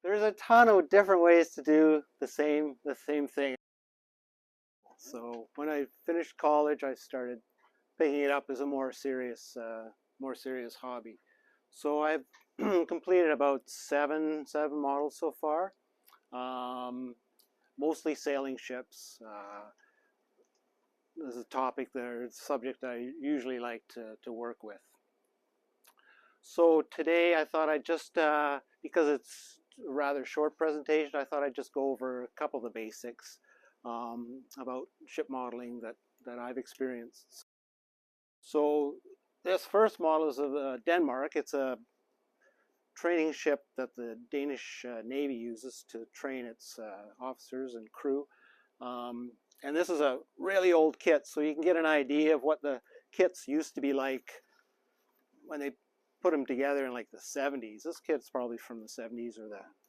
there's a ton of different ways to do the same thing. So when I finished college, I started picking it up as a more serious hobby. So I've completed about seven models so far, mostly sailing ships. This is a topic there, subject I usually like to work with. So today I thought I'd just, because it's a rather short presentation, I thought I'd just go over a couple of the basics about ship modeling that I've experienced. So this first model is of Denmark. It's a training ship that the Danish Navy uses to train its officers and crew. And this is a really old kit, so you can get an idea of what the kits used to be like when they put them together in like the 70s. This kit's probably from the 70s or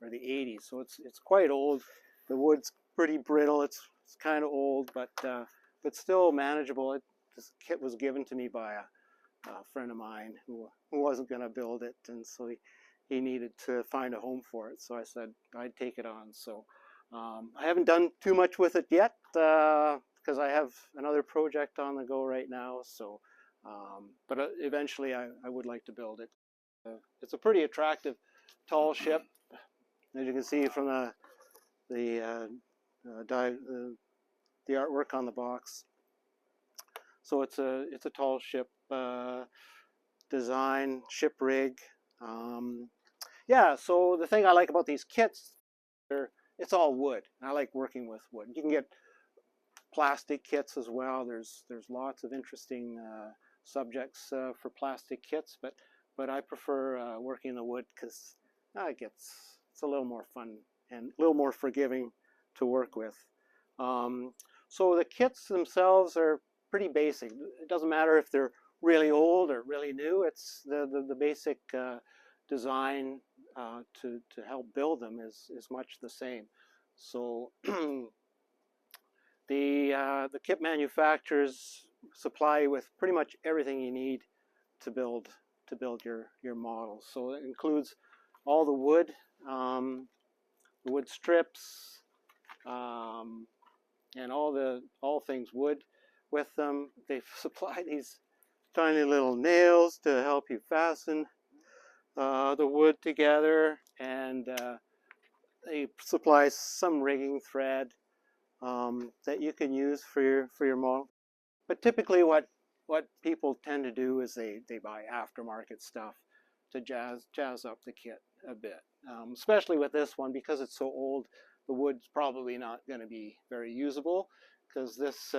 the 80s, so it's quite old. The wood's pretty brittle. It's kind of old, but still manageable. This kit was given to me by a friend of mine who wasn't going to build it, and so he needed to find a home for it. So I said I'd take it on. So I haven't done too much with it yet because I have another project on the go right now. So, but eventually I would like to build it. It's a pretty attractive, tall ship, as you can see from the artwork on the box. So it's a tall ship design, ship rig. Yeah. So the thing I like about these kits, it's all wood. I like working with wood. You can get plastic kits as well. There's lots of interesting subjects for plastic kits, but I prefer working the wood because it's a little more fun and a little more forgiving to work with. So the kits themselves are pretty basic. It doesn't matter if they're really old or really new. It's the basic design to help build them is much the same. So the kit manufacturers supply you with pretty much everything you need to build your models. So it includes all the wood, wood strips, and all things wood with them. They supply these tiny little nails to help you fasten the wood together, and they supply some rigging thread that you can use for your model. But typically what people tend to do is they buy aftermarket stuff to jazz up the kit a bit. Especially with this one, because it's so old, the wood's probably not going to be very usable, because this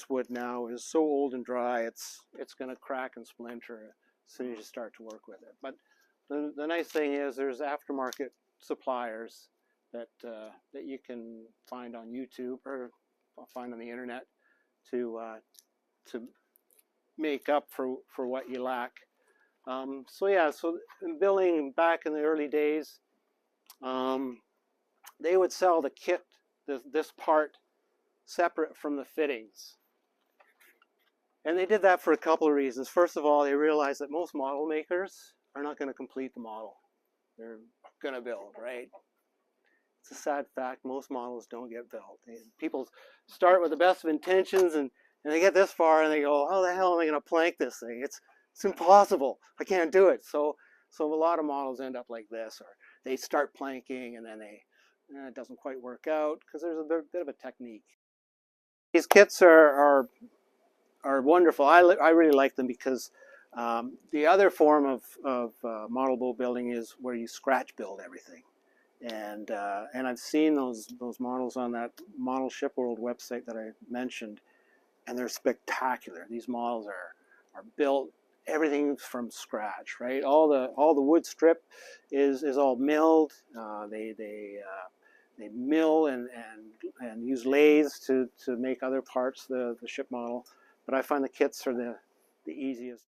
wood now is so old and dry, it's going to crack and splinter as soon as you start to work with it. But the nice thing is there's aftermarket suppliers that you can find on YouTube or find on the internet to make up for what you lack. So yeah, so in building back in the early days, they would sell the kit, this part, separate from the fittings. And they did that for a couple of reasons. First of all, they realized that most model makers are not going to complete the model they're going to build, right? It's a sad fact, most models don't get built. People start with the best of intentions, and they get this far and they go, how the hell am I going to plank this thing? It's impossible. I can't do it. So a lot of models end up like this, or they start planking and then it doesn't quite work out because there's a bit of a technique. These kits are wonderful. I really like them because the other form of model boat building is where you scratch build everything. And I've seen those models on that Model Ship World website that I mentioned, and they're spectacular. These models are built everything from scratch, right? All the wood strip is all milled. They mill and use lathes to make other parts the ship model. But I find the kits are the easiest.